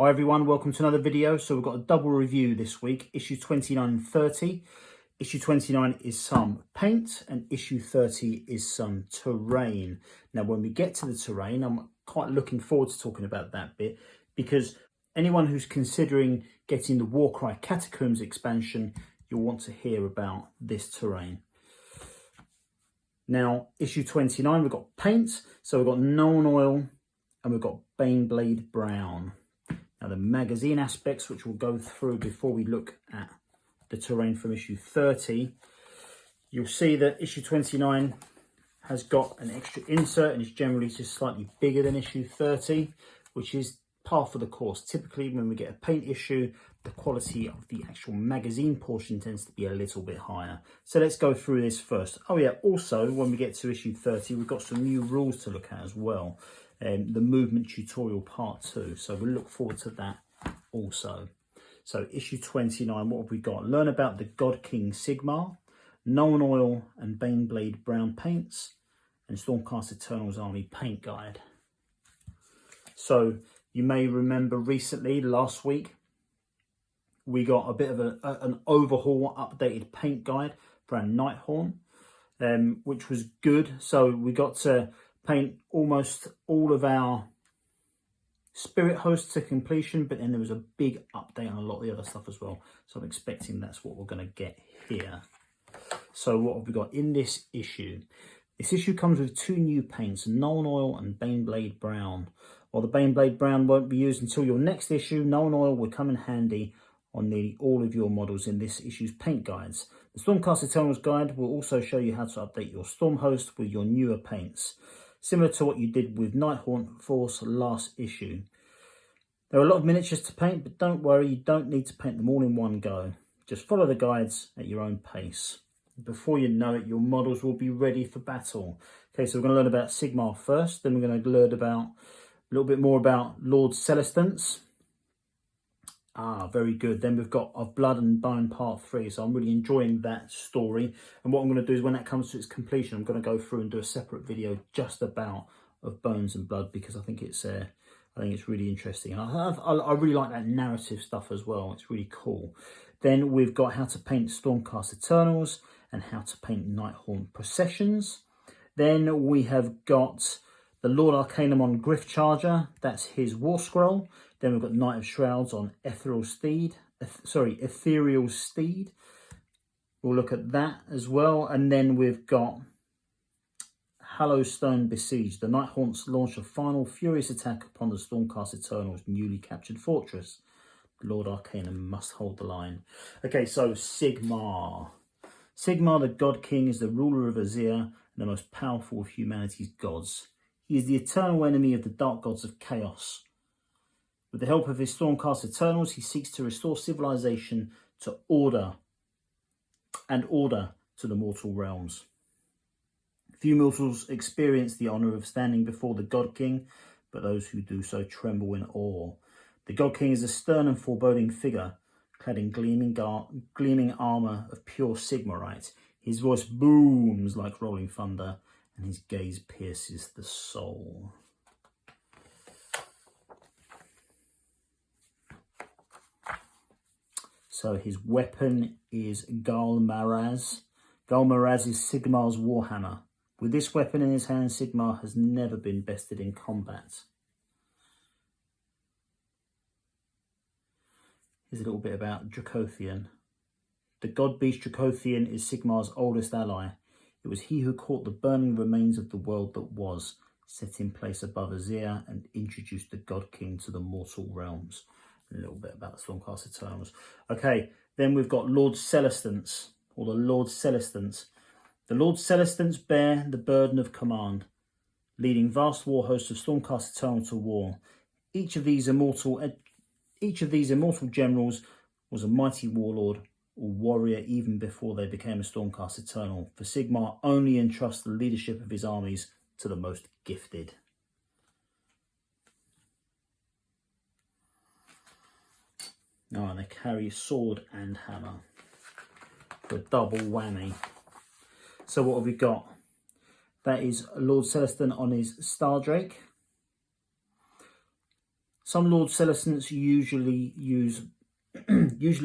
Hi everyone, welcome to another video. So we've got a double review this week, issue 29 and 30. Issue 29 is some paint and issue 30 is some terrain. Now when we get to the terrain, I'm quite looking forward to talking about that bit because anyone who's considering getting the Warcry Catacombs expansion, you'll want to hear about this terrain. Now issue 29, we've got paint, so we've got Known Oil and we've got Baneblade Brown. Now the magazine aspects, which we'll go through before we look at the terrain from issue 30, you'll see that issue 29 has got an extra insert and is generally just slightly bigger than issue 30, which is par for the course. Typically when we get a paint issue, the quality of the actual magazine portion tends to be a little bit higher. So let's go through this first. Oh yeah, also when we get to issue 30, we've got some new rules to look at as well. The movement tutorial part 2, so we'll look forward to that also. So issue 29, what have we got? Learn about the God King Sigmar, Known Oil and Baneblade Brown paints, and Stormcast Eternal's Army paint guide. So you may remember recently, last week, we got a bit of an overhaul, updated paint guide for our Nighthorn, which was good. So we got to paint almost all of our spirit hosts to completion, but then there was a big update on a lot of the other stuff as well. So I'm expecting that's what we're going to get here. So what have we got in this issue? This issue comes with 2 new paints, Known Oil and Baneblade Brown. While the Baneblade Brown won't be used until your next issue, Known Oil will come in handy on nearly all of your models in this issue's paint guides. The Stormcast Eternals guide will also show you how to update your Storm host with your newer paints, similar to what you did with Nighthorn Force last issue. There are a lot of miniatures to paint, but don't worry, you don't need to paint them all in one go. Just follow the guides at your own pace. Before you know it, your models will be ready for battle. Okay, so we're going to learn about Sigmar first, then we're going to learn about a little bit more about Lord Celestance. Very good. Then we've got Of Blood and Bone Part 3. So I'm really enjoying that story. And what I'm going to do is when that comes to its completion, I'm going to go through and do a separate video just about Of Bones and Blood because I think it's really interesting. I really like that narrative stuff as well. It's really cool. Then we've got how to paint Stormcast Eternals and how to paint Nighthorn Processions. Then we have got the Lord Arcanum on Gryph-Charger. That's his War Scroll. Then we've got Knight of Shrouds on Ethereal Steed. We'll look at that as well. And then we've got Hallowstone Besieged. The Nighthaunts launch a final furious attack upon the Stormcast Eternal's newly captured fortress. Lord Arcanum must hold the line. Okay, so Sigmar. Sigmar, the God King, is the ruler of Azir and the most powerful of humanity's gods. He is the eternal enemy of the dark gods of chaos. With the help of his Stormcast Eternals, he seeks to restore civilization to order to the mortal realms. Few mortals experience the honour of standing before the God King, but those who do so tremble in awe. The God King is a stern and foreboding figure, clad in gleaming armour of pure Sigmarite. His voice booms like rolling thunder, and his gaze pierces the soul. So his weapon is Galmaraz. Galmaraz is Sigmar's warhammer. With this weapon in his hand, Sigmar has never been bested in combat. Here's a little bit about Dracothian. The god beast Dracothian is Sigmar's oldest ally. It was he who caught the burning remains of the world that was, set in place above Azir, and introduced the God King to the mortal realms. A little bit about the Stormcast Eternals. Okay, then we've got Lord Celestance, or the Lord Celestance. The Lord Celestance bear the burden of command, leading vast war hosts of Stormcast Eternal to war. Each of these immortal generals was a mighty warlord or warrior even before they became a Stormcast Eternal, for Sigmar only entrusts the leadership of his armies to the most gifted. They carry sword and hammer for a double whammy. So what have we got? That is Lord Celestin on his Stardrake. Some Lord Celestants usually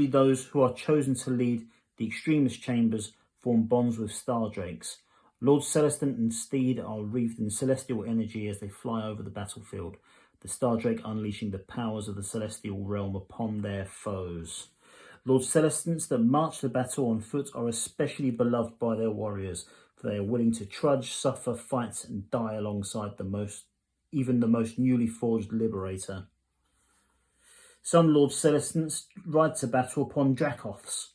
those who are chosen to lead the extremist chambers form bonds with Star Drakes. Lord Celestant and Steed are wreathed in celestial energy as they fly over the battlefield, the Star Drake unleashing the powers of the celestial realm upon their foes. Lord Celestants that march the battle on foot are especially beloved by their warriors, for they are willing to trudge, suffer, fight, and die alongside even the most newly forged liberator. Some Lord Celestants ride to battle upon Dracoths.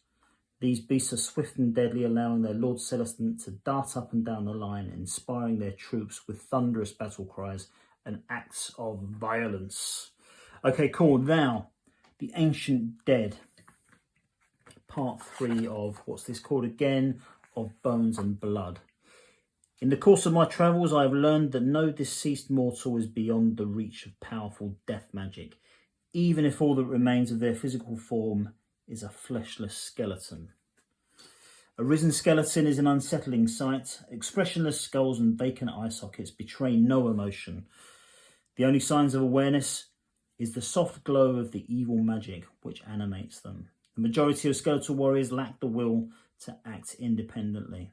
These beasts are swift and deadly, allowing their Lord Celestant to dart up and down the line, inspiring their troops with thunderous battle cries and acts of violence. Okay, cool. Now, the Ancient Dead. Part 3 of, what's this called again? Of Bones and Blood. In the course of my travels, I have learned that no deceased mortal is beyond the reach of powerful death magic, even if all that remains of their physical form is a fleshless skeleton. A risen skeleton is an unsettling sight. Expressionless skulls and vacant eye sockets betray no emotion. The only signs of awareness is the soft glow of the evil magic which animates them. The majority of skeletal warriors lack the will to act independently.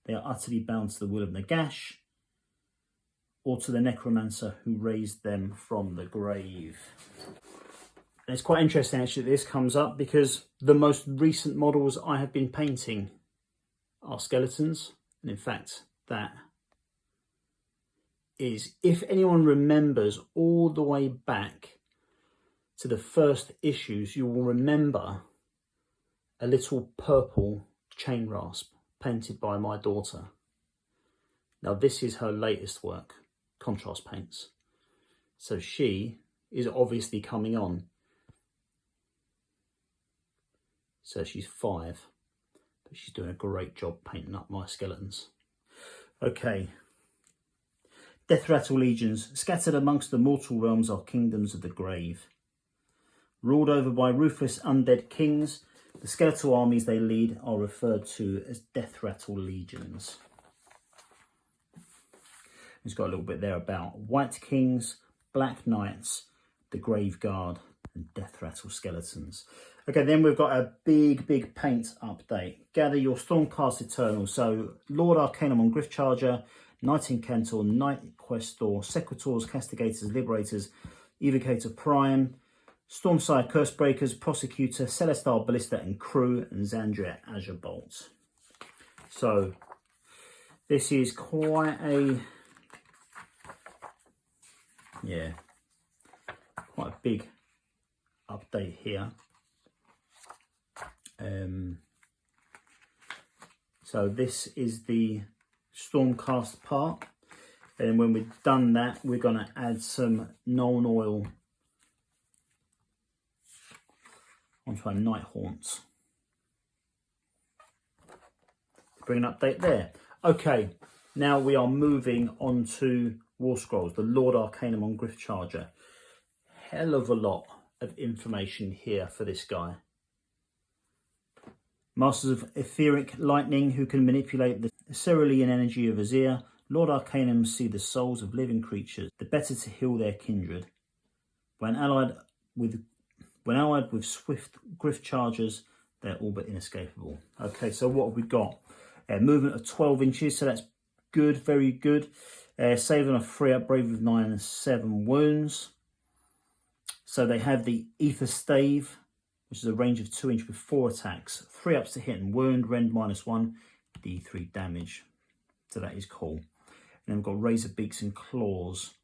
They are utterly bound to the will of Nagash or to the necromancer who raised them from the grave. And it's quite interesting actually that this comes up because the most recent models I have been painting are skeletons. And in fact, that is, if anyone remembers all the way back to the first issues, you will remember a little purple chain rasp painted by my daughter. Now this is her latest work, contrast paints. So she is obviously coming on. So she's 5, but she's doing a great job painting up my skeletons. Okay. Death Rattle legions. Scattered amongst the mortal realms are kingdoms of the grave. Ruled over by ruthless undead kings, the skeletal armies they lead are referred to as Death Rattle legions. It's got a little bit there about White Kings, Black Knights, the Grave Guard, and Death Rattle skeletons. Okay, then we've got a big paint update. Gather your Stormcast Eternal. So Lord Arcanum on Gryph-Charger, Knight Incantor, Knight Questor, Sequitors, Castigators, Liberators, Evocator Prime, Stormsire Cursebreakers, Prosecutor, Celestar Ballista and Crew, and Xandria Azure Bolt. So this is quite a, quite a big update here. So this is the Stormcast part, and when we've done that, we're going to add some Known Oil onto our Night Haunts. Bring an update there. Okay, now we are moving on to War Scrolls, the Lord Arcanum on Gryph-Charger. Hell of a lot of information here for this guy. Masters of Etheric Lightning who can manipulate the cerulean energy of Azir. Lord Arcanum see the souls of living creatures, the better to heal their kindred. When allied with swift Gryph-Chargers, they're all but inescapable. Okay, so what have we got? Movement of 12 inches, so that's good, very good. Saving a 3 up, brave with 9 and 7 wounds. So they have the Ether Stave, which is a range of 2 inch with 4 attacks. 3 ups to hit and wound, rend -1, D3 damage. So that is cool. And then we've got Razor Beaks and Claws,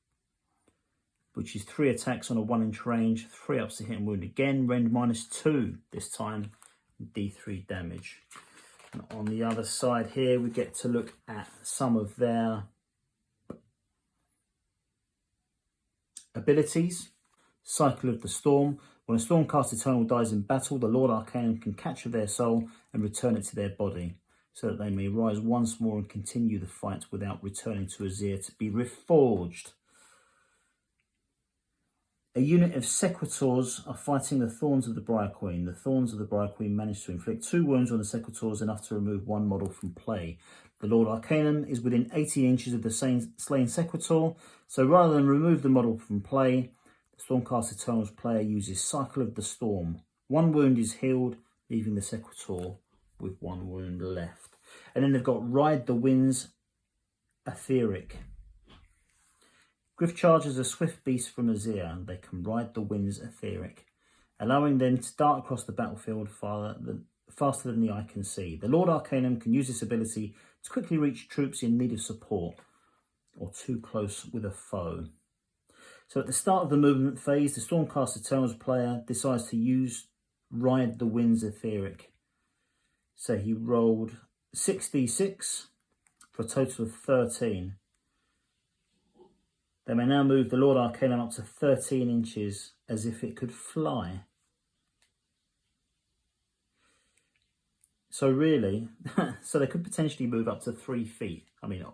which is 3 attacks on a 1 inch range, 3 ups to hit and wound again, rend -2 this time, D3 damage. And on the other side here, we get to look at some of their abilities. Cycle of the Storm. When a Stormcast Eternal dies in battle, the Lord Arcanum can capture their soul and return it to their body, so that they may rise once more and continue the fight without returning to Azir to be reforged. A unit of Sequitors are fighting the Thorns of the Briar Queen. The Thorns of the Briar Queen manage to inflict 2 wounds on the Sequitors, enough to remove 1 model from play. The Lord Arcanum is within 80 inches of the slain Sequitor, so rather than remove the model from play, the Stormcast Eternals player uses Cycle of the Storm. 1 wound is healed, leaving the Sequitur with 1 wound left. And then they've got Ride the Winds Etheric. Griff Chargers are swift beasts from Azir. They can ride the winds etheric, allowing them to dart across the battlefield faster than the eye can see. The Lord Arcanum can use this ability to quickly reach troops in need of support or too close with a foe. So at the start of the movement phase, the Stormcast Eternals player decides to use Ride the Winds Etheric. So he rolled 6d6 for a total of 13. They may now move the Lord Arcanum up to 13 inches as if it could fly. So really, so they could potentially move up to 3 feet. I mean,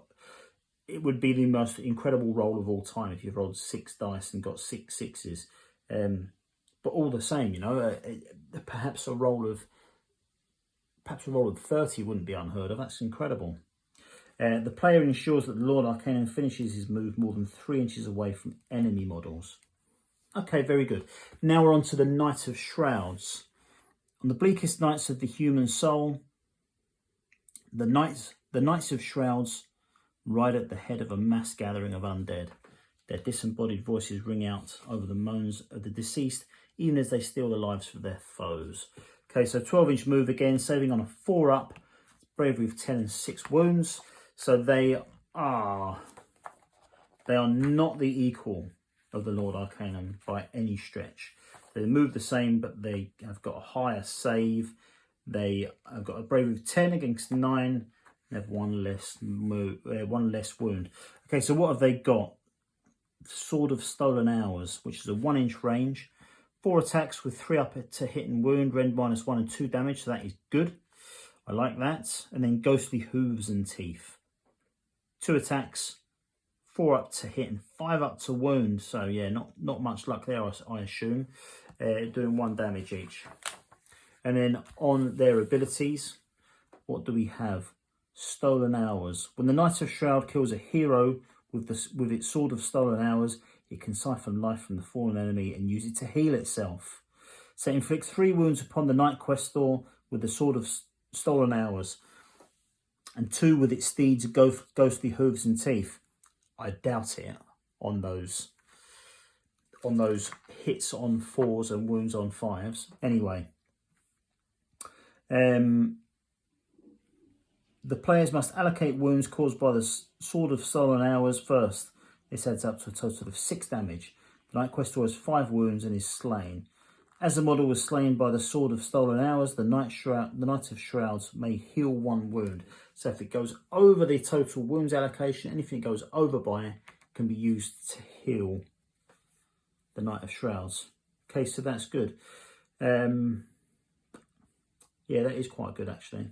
it would be the most incredible roll of all time if you've rolled 6 dice and got 6 sixes. But all the same, you know, perhaps a roll of 30 wouldn't be unheard of. That's incredible. The player ensures that the Lord Arcanum finishes his move more than 3 inches away from enemy models. Okay, very good. Now we're on to the Knight of Shrouds. On the bleakest nights of the human soul, the Knights of Shrouds ride at the head of a mass gathering of undead. Their disembodied voices ring out over the moans of the deceased, even as they steal the lives of their foes. Okay, so 12-inch move again, saving on a 4-up, bravery of 10 and 6 wounds. So they are not the equal of the Lord Arcanum by any stretch. They move the same, but they have got a higher save. They have got a bravery of 10 against 9. They have one less wound. Okay, so what have they got? Sword of Stolen Hours, which is a 1-inch range. 4 attacks with 3 up to hit and wound, rend -1 and 2 damage, so that is good. I like that. And then Ghostly Hooves and Teeth. 2 attacks, 4 up to hit and 5 up to wound. So yeah, not much luck there, I assume. Doing 1 damage each. And then on their abilities, what do we have? Stolen Hours. When the Knight of Shroud kills a hero with its Sword of Stolen Hours, it can siphon life from the fallen enemy and use it to heal itself. So it inflicts 3 wounds upon the Knight Questor with the Sword of Stolen Hours, and 2 with its steeds, Ghostly Hooves and Teeth. I doubt it on those hits on 4s and wounds on 5s. Anyway, the players must allocate wounds caused by the Sword of Stolen Hours first. This adds up to a total of 6 damage. The Knight Questor has 5 wounds and is slain. As the model was slain by the Sword of Stolen Hours, the Knight of Shrouds may heal 1 wound. So if it goes over the total wounds allocation, anything it goes over by can be used to heal the Knight of Shrouds. Okay, so that's good. Yeah, that is quite good actually.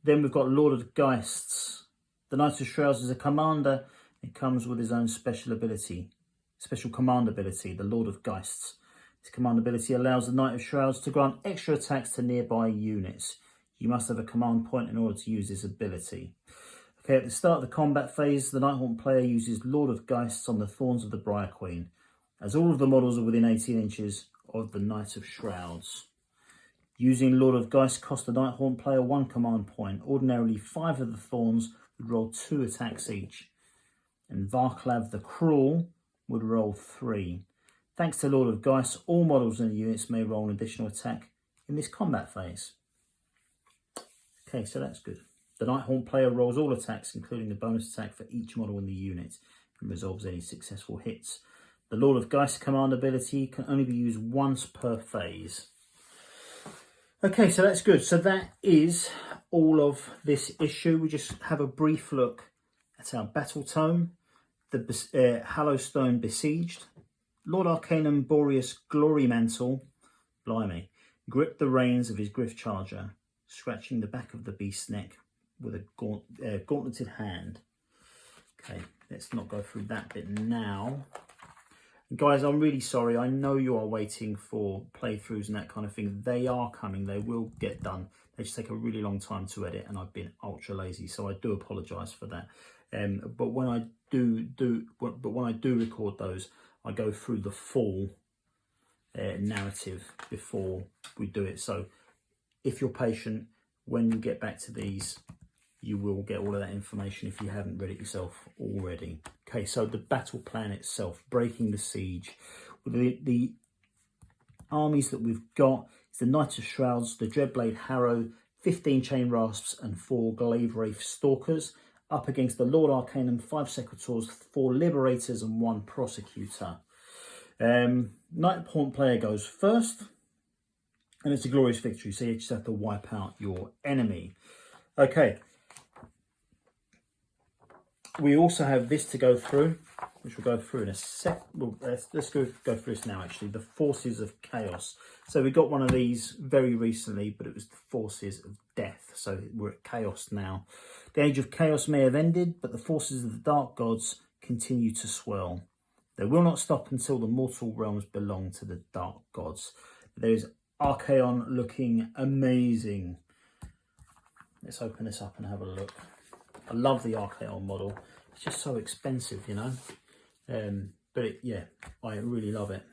Then we've got Lord of Geists. The Knight of Shrouds is a commander. It comes with his own special command ability, the Lord of Geists. This command ability allows the Knight of Shrouds to grant extra attacks to nearby units. You must have a command point in order to use this ability. Okay, at the start of the combat phase, the Nighthaunt player uses Lord of Geists on the Thorns of the Briar Queen, as all of the models are within 18 inches of the Knight of Shrouds. Using Lord of Geists costs the Nighthaunt player 1 command point. Ordinarily, 5 of the Thorns would roll 2 attacks each, and Varklav the Cruel would roll 3. Thanks to Lord of Geists, all models in the units may roll an additional attack in this combat phase. Okay, so that's good. The Nighthaunt player rolls all attacks, including the bonus attack for each model in the unit, and resolves any successful hits. The Lord of Geists command ability can only be used once per phase. Okay, so that's good. So that is all of this issue. We just have a brief look at our battle tome. The Hallowstone Besieged. Lord Arcanum Boreas Glory Mantle, blimey, gripped the reins of his Griff Charger, scratching the back of the beast's neck with a gauntleted hand. Okay, let's not go through that bit now. Guys, I'm really sorry. I know you are waiting for playthroughs and that kind of thing. They are coming. They will get done. They just take a really long time to edit, and I've been ultra lazy, so I do apologise for that. But when I do record those, I go through the full narrative before we do it. So if you're patient, when you get back to these, you will get all of that information if you haven't read it yourself already. Okay, so the battle plan itself, breaking the siege. The armies that we've got is the Knight of Shrouds, the Dreadblade Harrow, 15 Chain Rasps and 4 Glaive Wraith Stalkers, up against the Lord Arcanum, 5 Secretors, 4 Liberators and 1 Prosecutor. Knight Pawn player goes first, and it's a glorious victory, so you just have to wipe out your enemy. Okay, we also have this to go through, which we'll go through in a sec. Well, let's go through this now, actually. The Forces of Chaos. So we got one of these very recently, but it was the Forces of Death. So we're at Chaos now. The Age of Chaos may have ended, but the forces of the Dark Gods continue to swirl. They will not stop until the mortal realms belong to the Dark Gods. There's Archaon looking amazing. Let's open this up and have a look. I love the Archaon model. It's just so expensive, you know. But yeah, I really love it.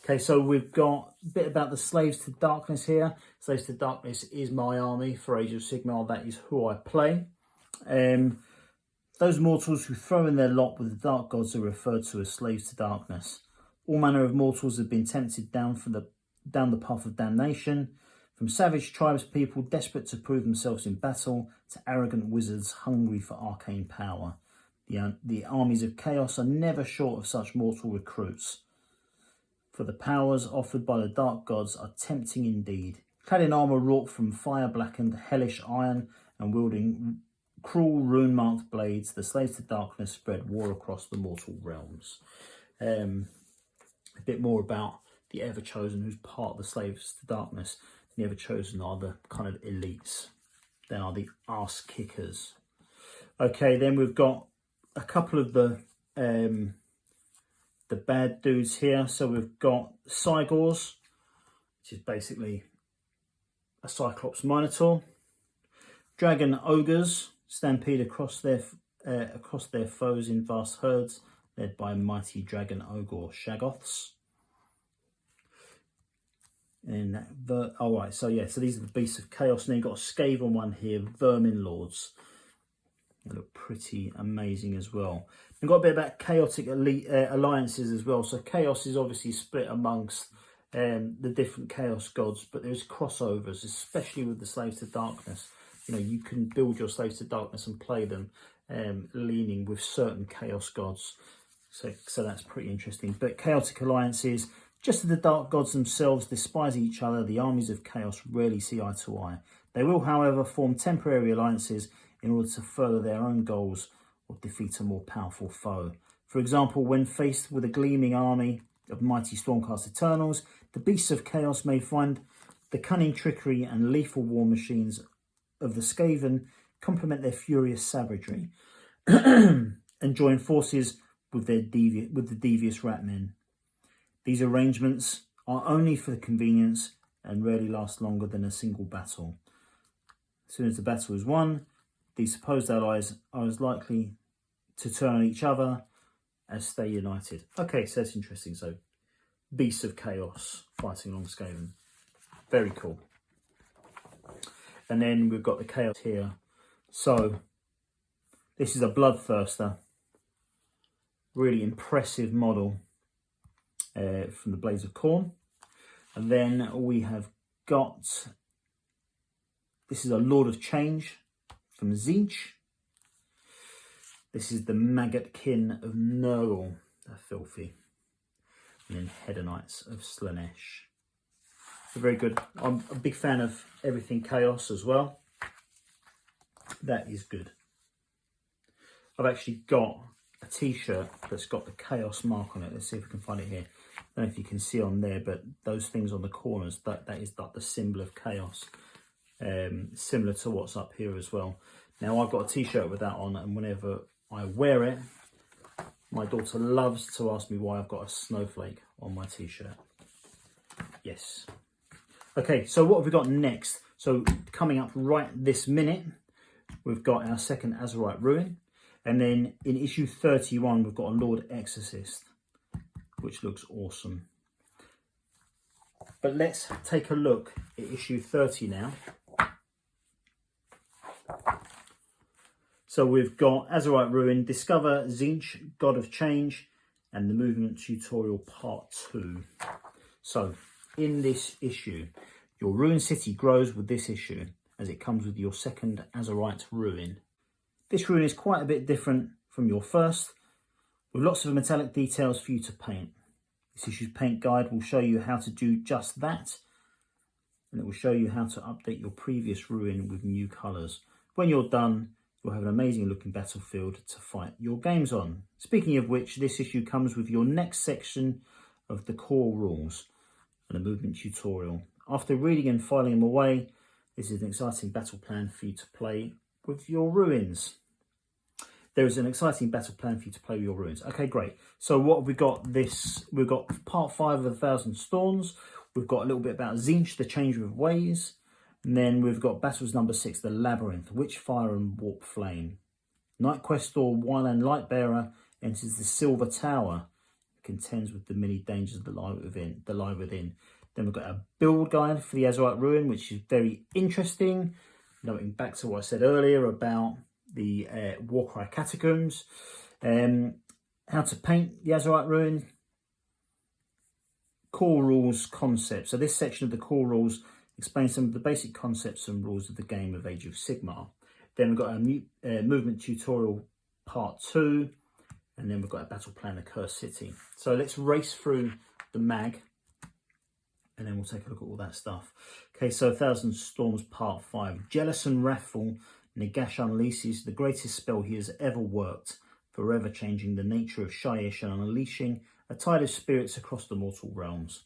Okay, so we've got a bit about the Slaves to Darkness here. Slaves to Darkness is my army for Age of Sigmar. That is who I play. Those mortals who throw in their lot with the Dark Gods are referred to as Slaves to Darkness. All manner of mortals have been tempted down the path of damnation, from savage tribes people desperate to prove themselves in battle to arrogant wizards hungry for arcane power. The armies of chaos are never short of such mortal recruits, for the powers offered by the Dark Gods are tempting indeed. Clad in armour wrought from fire-blackened hellish iron and wielding cruel rune-marked blades, the Slaves to Darkness spread war across the mortal realms. A bit more about the Everchosen, who's part of the Slaves to Darkness. The Everchosen are the kind of elites. They are the arse kickers. Okay, then we've got a couple of the bad dudes here. So we've got Cygors, which is basically a Cyclops Minotaur. Dragon Ogres stampede across their foes in vast herds, led by mighty Dragon Ogre Shaggoths. And so these are the Beasts of Chaos. And then you've got a Skaven one here, Vermin Lords. They look pretty amazing as well. We've got a bit about chaotic elite alliances as well. So chaos is obviously split amongst the different chaos gods, but there's crossovers, especially with the Slaves to Darkness. You know, you can build your Slaves to Darkness and play them leaning with certain chaos gods. So that's pretty interesting. But chaotic alliances, just as the Dark Gods themselves despise each other, the armies of chaos rarely see eye to eye. They will, however, form temporary alliances in order to further their own goals or defeat a more powerful foe. For example, when faced with a gleaming army of mighty Stormcast Eternals, the Beasts of Chaos may find the cunning trickery and lethal war machines of the Skaven complement their furious savagery and join forces with the devious Ratmen. These arrangements are only for convenience and rarely last longer than a single battle. As soon as the battle is won, these supposed allies are as likely to turn on each other as stay united. Okay, so that's interesting. So, Beasts of Chaos fighting along Skaven. Very cool. And then we've got the Chaos here. So, this is a Bloodthirster. Really impressive model from the Blades of Khorne. And then we have got, this is a Lord of Change from Tzeentch. This is the Maggotkin of Nurgle. They're filthy. And then Hedonites of Slaanesh. So very good. I'm a big fan of everything Chaos as well. That is good. I've actually got a t-shirt that's got the Chaos mark on it. Let's see if we can find it here. I don't know if you can see on there, but those things on the corners, that is like the symbol of Chaos. Similar to what's up here as well. Now I've got a t-shirt with that on, and whenever I wear it, my daughter loves to ask me why I've got a snowflake on my t-shirt. Yes. Okay, so what have we got next? So coming up right this minute, we've got our second Azerite Ruin. And then in issue 31, we've got a Lord Exorcist. which looks awesome. But let's take a look at issue 30 now. So we've got Azurite Ruin, Discover Tzeentch, God of Change, and the Movement Tutorial Part 2. So in this issue, your Ruin City grows with this issue, as it comes with your second Azurite Ruin. This ruin is quite a bit different from your first, with lots of metallic details for you to paint. This issue's paint guide will show you how to do just that, and it will show you how to update your previous ruin with new colours. When you're done, you'll have an amazing looking battlefield to fight your games on. Speaking of which, this issue comes with your next section of the core rules and a movement tutorial. After reading and filing them away, this is an exciting battle plan for you to play with your ruins. There is an exciting battle plan for you to play with your ruins. Okay, great. So what have we got? We've got part 5 of 1,000 Storms. We've got a little bit about Tzeentch, the Change of Ways. And then we've got battles number 6, the Labyrinth, Witchfire and Warp Flame. Night Questor, Wyland Lightbearer enters the Silver Tower, contends with the many dangers that lie within. Then we've got a build guide for the Azurite Ruin, which is very interesting. Noting back to what I said earlier about the Warcry Catacombs. How to paint the Azurite Ruin. Core rules, concepts. So this section of the core rules explains some of the basic concepts and rules of the game of Age of Sigmar. Then we've got a movement tutorial part 2. And then we've got a battle plan, the Cursed City. So let's race through the mag, and then we'll take a look at all that stuff. Okay, so 1,000 Storms part 5. Jealous and wrathful, Nagash unleashes the greatest spell he has ever worked, forever changing the nature of Shyish and unleashing a tide of spirits across the mortal realms.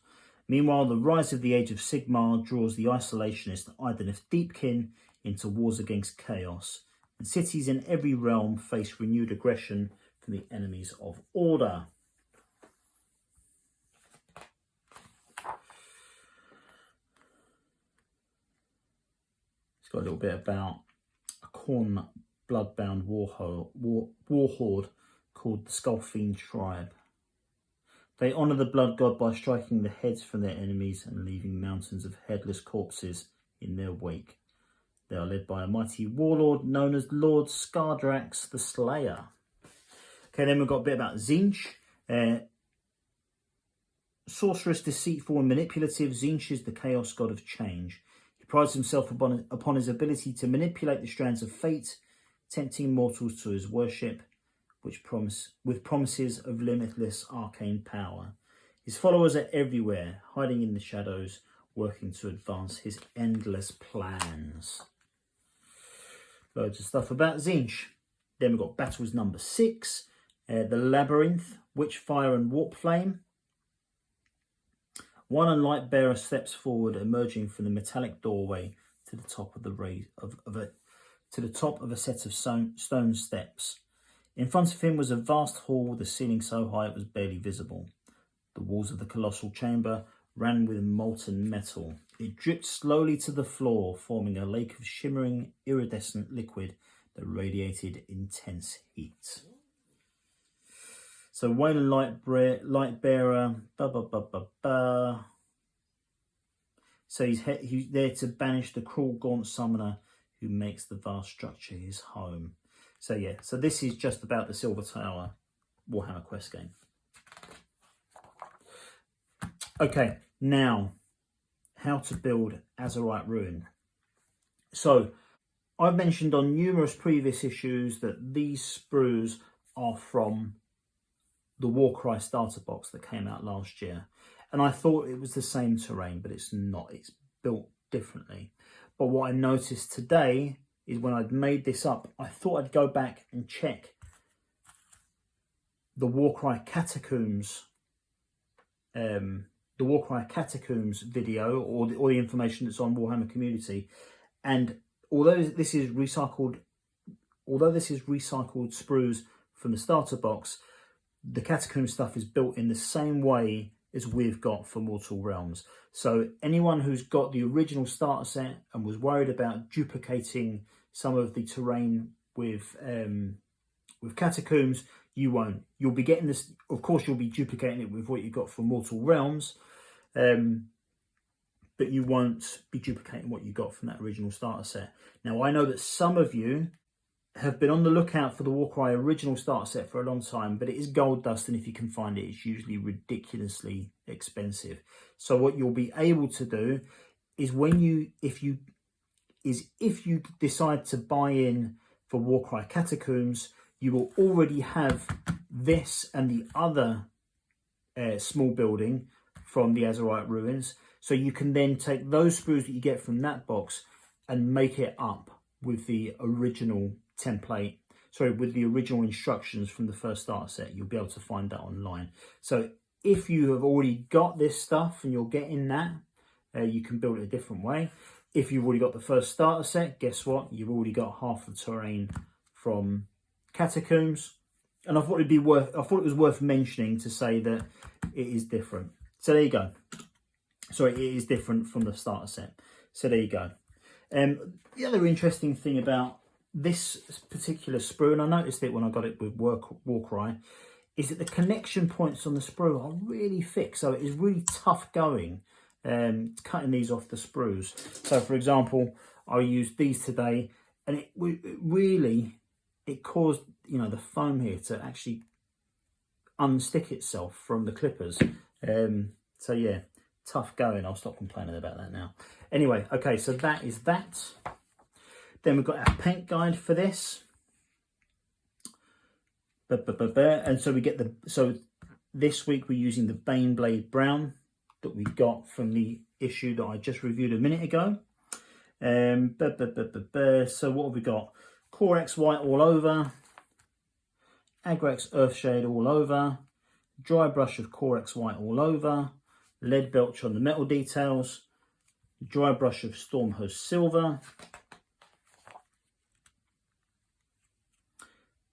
Meanwhile, the rise of the Age of Sigmar draws the isolationist Idoneth Deepkin into wars against chaos, and cities in every realm face renewed aggression from the enemies of order. It's got a little bit about a Khorne bloodbound war horde called the Skullfiend Tribe. They honour the blood god by striking the heads from their enemies and leaving mountains of headless corpses in their wake. They are led by a mighty warlord known as Lord Skardrax the Slayer. Okay, then we've got a bit about Tzeentch. Sorcerous, deceitful and manipulative, Tzeentch is the chaos god of change. He prides himself upon his ability to manipulate the strands of fate, tempting mortals to his worship, with promises of limitless arcane power. His followers are everywhere, hiding in the shadows, working to advance his endless plans. Loads of stuff about Tzeentch. Then we've got battles number 6, the Labyrinth, Witchfire and Warp Flame. Wyland Lightbearer steps forward, emerging from the metallic doorway to the top of a set of stone steps. In front of him was a vast hall, the ceiling so high it was barely visible. The walls of the colossal chamber ran with molten metal. It dripped slowly to the floor, forming a lake of shimmering, iridescent liquid that radiated intense heat. So Wyland Lightbearer, So he's there to banish the cruel gaunt summoner who makes the vast structure his home. So yeah, so this is just about the Silver Tower Warhammer Quest game. Okay, now how to build Azurite Ruin. So I've mentioned on numerous previous issues that these sprues are from the Warcry starter box that came out last year. And I thought it was the same terrain, but it's not. It's built differently. But what I noticed today is when I'd made this up, I thought I'd go back and check the Warcry Catacombs, video or the information that's on Warhammer Community. And although this is recycled sprues from the starter box, the Catacomb stuff is built in the same way as we've got for Mortal Realms. So anyone who's got the original starter set and was worried about duplicating some of the terrain with Catacombs, you won't. You'll be getting this, of course, you'll be duplicating it with what you got from Mortal Realms, but you won't be duplicating what you got from that original starter set. Now, I know that some of you have been on the lookout for the Warcry original starter set for a long time, but it is gold dust, and if you can find it, it's usually ridiculously expensive. So what you'll be able to do is if you decide to buy in for Warcry Catacombs, you will already have this and the other small building from the Azerite ruins. So you can then take those sprues that you get from that box and make it up with the original template, sorry, with the original instructions from the first starter set. You'll be able to find that online. So if you have already got this stuff and you're getting that, you can build it a different way. If you've already got the first starter set, guess what? You've already got half the terrain from Catacombs. And I thought it was worth mentioning to say that it is different. So there you go. Sorry, it is different from the starter set. So there you go. The other interesting thing about this particular sprue, and I noticed it when I got it with Warcry, is that the connection points on the sprue are really thick. So it is really tough going cutting these off the sprues. So for example, I used these today, and it really caused, you know, the foam here to actually unstick itself from the clippers. So yeah, tough going. I'll stop complaining about that now. Anyway, okay, so that is that. Then we've got our paint guide for this. And so we get so this week we're using the Baneblade Brown that we got from the issue that I just reviewed a minute ago. So what have we got? Corex White all over, Agrax Earthshade all over, dry brush of Corex White all over, lead belch on the metal details, dry brush of Stormhost Silver,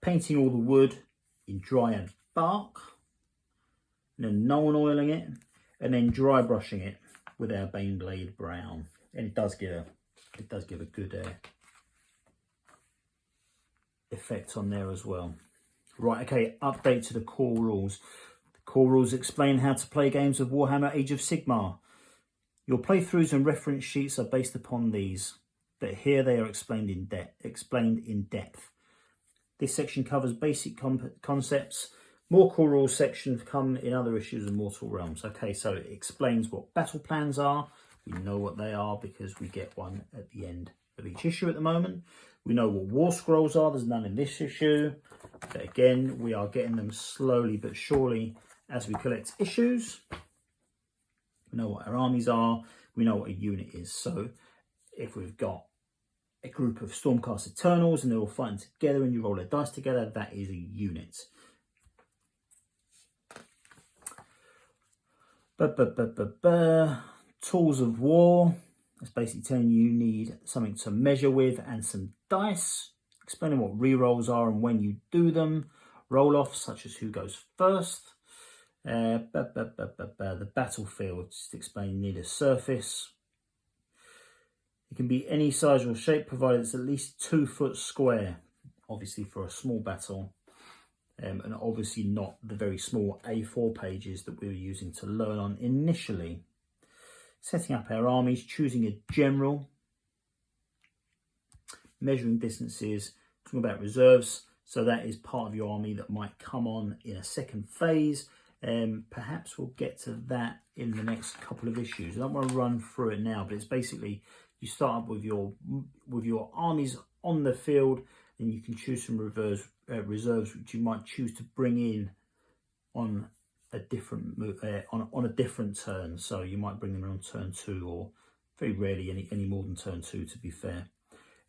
painting all the wood in Dryad Bark, and then Nuln oiling it, and then dry brushing it with our Baneblade Brown. And it does give a good effect on there as well. Right, okay, update to the core rules. The core rules explain how to play games of Warhammer Age of Sigmar. Your playthroughs and reference sheets are based upon these, but here they are explained in depth. This section covers basic concepts. More core rules sections come in other issues of Mortal Realms. Okay, so it explains what battle plans are. We know what they are because we get one at the end of each issue at the moment. We know what war scrolls are. There's none in this issue. But again, we are getting them slowly but surely as we collect issues. We know what our armies are. We know what a unit is. So if we've got a group of Stormcast Eternals and they're all fighting together and you roll their dice together, that is a unit. Tools of War. That's basically telling you need something to measure with and some dice. Explaining what rerolls are and when you do them. Roll-offs, such as who goes first. The battlefield, just explaining you need a surface. It can be any size or shape provided it's at least 2 foot square, obviously for a small battle. And obviously not the very small A4 pages that we were using to learn on initially. Setting up our armies, choosing a general, measuring distances, talking about reserves. So that is part of your army that might come on in a second phase. Perhaps we'll get to that in the next couple of issues. I don't want to run through it now, but it's basically you start up with your armies on the field, and you can choose some reserves which you might choose to bring in on a different on a different turn. So you might bring them in on turn 2, or very rarely any more than turn 2, to be fair.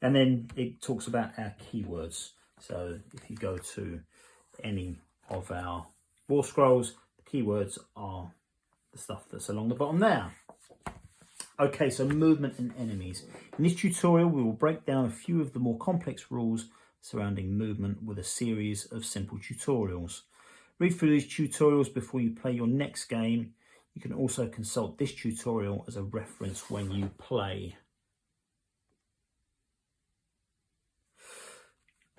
And then it talks about our keywords. So if you go to any of our war scrolls, the keywords are the stuff that's along the bottom there. Okay, so movement and enemies. In this tutorial, we will break down a few of the more complex rules surrounding movement with a series of simple tutorials. Read through these tutorials before you play your next game. You can also consult this tutorial as a reference when you play.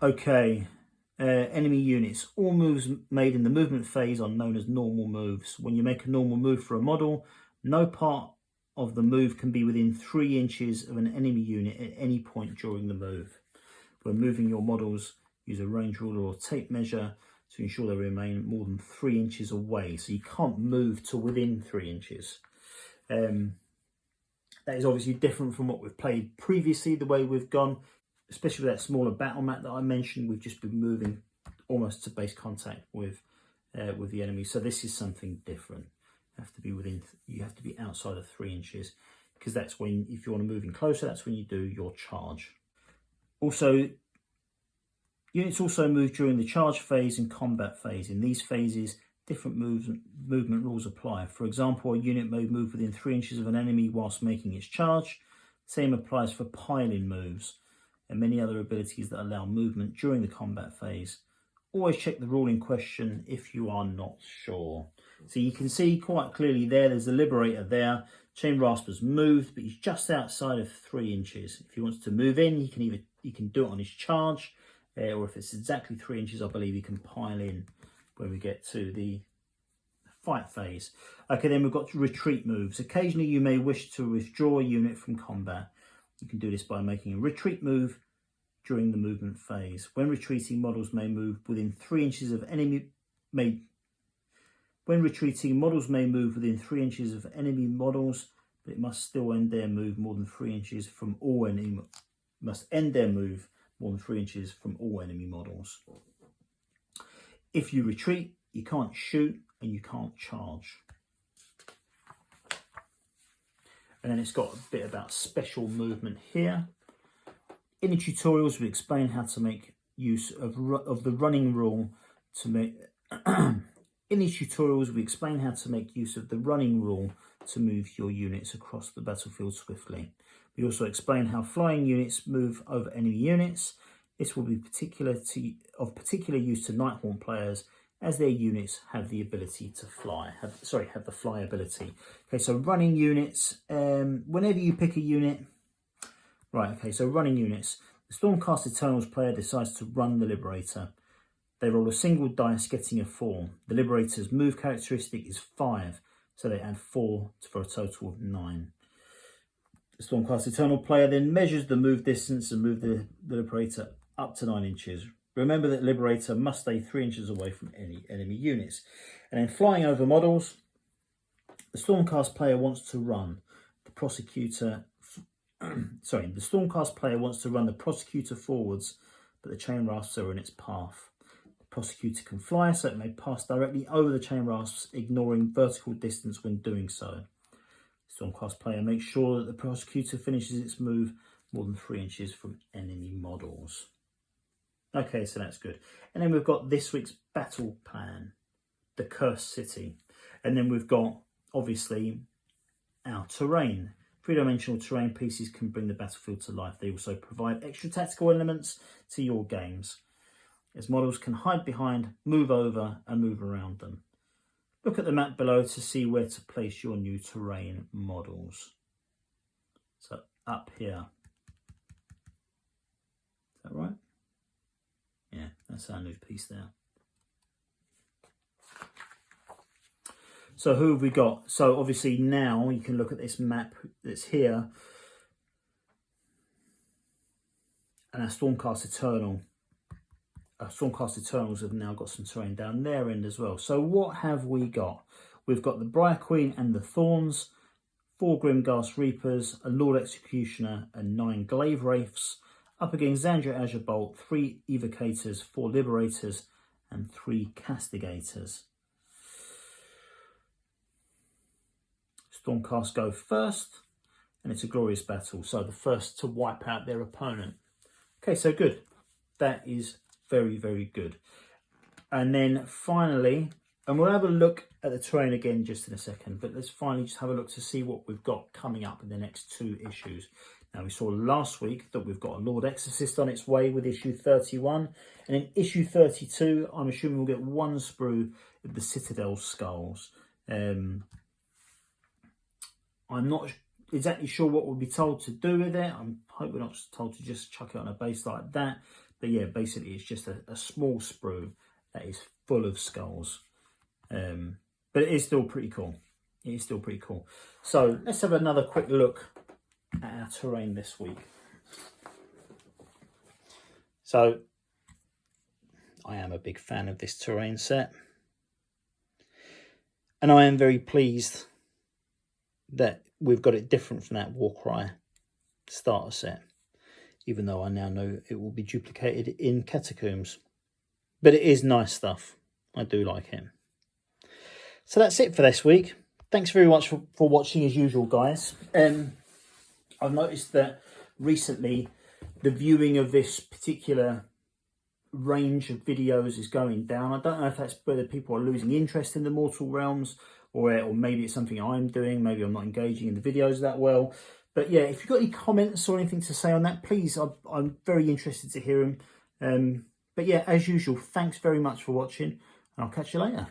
Okay, enemy units. All moves made in the movement phase are known as normal moves. When you make a normal move for a model, no part of the move can be within 3 inches of an enemy unit at any point during the move. When moving your models, use a range ruler or tape measure to ensure they remain more than 3 inches away. So you can't move to within 3 inches. That is obviously different from what we've played previously, the way we've gone, especially with that smaller battle mat that I mentioned. We've just been moving almost to base contact with the enemy. So this is something different. You have to be outside of 3 inches, because that's when, if you want to move in closer, that's when you do your charge. Also, units also move during the charge phase and combat phase. In these phases, different movement rules apply. For example, a unit may move within 3 inches of an enemy whilst making its charge. Same applies for piling moves and many other abilities that allow movement during the combat phase. Always check the rule in question if you are not sure. So you can see quite clearly there's the Liberator there. Chain Rasper's moved, but he's just outside of 3 inches. If he wants to move in, he can do it on his charge, or if it's exactly 3 inches, I believe he can pile in when we get to the fight phase. Okay, then we've got retreat moves. Occasionally you may wish to withdraw a unit from combat. You can do this by making a retreat move during the movement phase. When retreating, models may move within 3 inches of enemy When retreating, models may move within 3 inches of enemy models, but it must still end their move more than 3 inches from all enemy. Must end their move more than 3 inches from all enemy models. If you retreat, you can't shoot and you can't charge. And then it's got a bit about special movement here. In the tutorials, we explain how to make use of the running rule to make. In these tutorials, we explain how to make use of the running rule to move your units across the battlefield swiftly. We also explain how flying units move over enemy units. This will be of particular use to Nighthaunt players, as their units have the ability to fly. Have the fly ability. Okay, so running units. Whenever you pick a unit, right? Okay, so running units. The Stormcast Eternals player decides to run the Liberator. They roll a single dice, getting a 4. The Liberator's move characteristic is 5, so they add 4 for a total of 9. The Stormcast Eternal player then measures the move distance and move the Liberator up to 9 inches. Remember that Liberator must stay 3 inches away from any enemy units. And then flying over models, the Stormcast player wants to run the Prosecutor. The Stormcast player wants to run the Prosecutor forwards, but the chain rasps are in its path. The Prosecutor can fly, so it may pass directly over the chain rasps, ignoring vertical distance when doing so. The Stormcast player makes sure that the Prosecutor finishes its move more than 3 inches from enemy models. Okay, so that's good. And then we've got this week's battle plan, the Cursed City. And then we've got, obviously, our terrain. 3-dimensional terrain pieces can bring the battlefield to life. They also provide extra tactical elements to your games, as models can hide behind, move over, and move around them. Look at the map below to see where to place your new terrain models. So up here. Is that right? Yeah, that's our new piece there. So who have we got? So obviously now you can look at this map that's here. And our Stormcast Eternal. Our Stormcast Eternals have now got some terrain down their end as well. So what have we got? We've got the Briar Queen and the Thorns, 4 Grimghast Reapers, a Lord Executioner, and 9 Glaive Wraiths. Up against Xandria Azure Bolt, 3 Evocators, 4 Liberators, and 3 Castigators. Stormcast go first, and it's a glorious battle. So the first to wipe out their opponent. Okay, so good. That is very, very good. And then finally, and we'll have a look at the terrain again just in a second, but let's finally just have a look to see what we've got coming up in the next 2 issues. Now, we saw last week that we've got a Lord Exorcist on its way with issue 31. And in issue 32, I'm assuming we'll get 1 sprue of the Citadel Skulls. I'm not exactly sure what we'll be told to do with it. I hope we're not told to just chuck it on a base like that. But yeah, basically it's just a small sprue that is full of skulls. But it is still pretty cool. It is still pretty cool. So let's have another quick look at our terrain this week. So I am a big fan of this terrain set. And I am very pleased that we've got it different from that Warcry starter set, even though I now know it will be duplicated in Catacombs. But it is nice stuff. I do like it. So that's it for this week. Thanks very much for watching as usual, guys. I've noticed that recently the viewing of this particular range of videos is going down. I don't know if that's whether people are losing interest in the Mortal Realms, or maybe it's something I'm doing. Maybe I'm not engaging in the videos that well. But yeah, if you've got any comments or anything to say on that, please, I'm very interested to hear them. But yeah, as usual, thanks very much for watching, and I'll catch you later.